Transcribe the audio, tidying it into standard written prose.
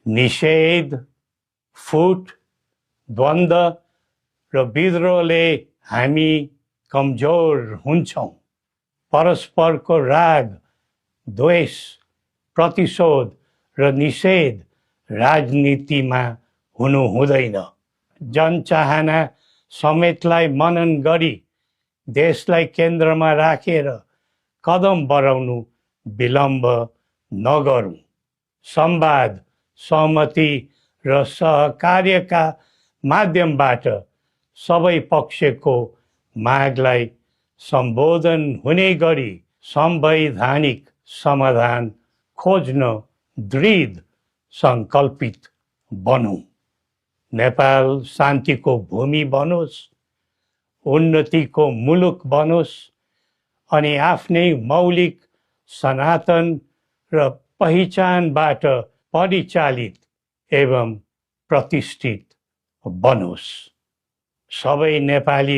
निषेध, फुट, द्वन्द्व र विद्रोहले हामी कमजोर हुन्छौँ। परस्परको राग, द्वेष, प्रतिशोध र निषेध राजनीतिमा हुनु हुँदैन। जनचाहना समेतलाई मनन गरी देशलाई केन्द्रमा राखेर कदम बढाउनु विलम्ब नगरौँ। संवाद, सहमति र सहकार्यका माध्यमबाट सबै पक्षको मागलाई सम्बोधन हुने गरी संवैधानिक समाधान खोज्न दृढ सङ्कल्पित बनौँ। नेपाल शान्तिको भूमि बनोस्, उन्नतिको मुलुक बनोस् अनि आफ्नै मौलिक सनातन र पहिचानबाट परिचालित एवं प्रतिष्ठित बनोस्। सबै नेपालीले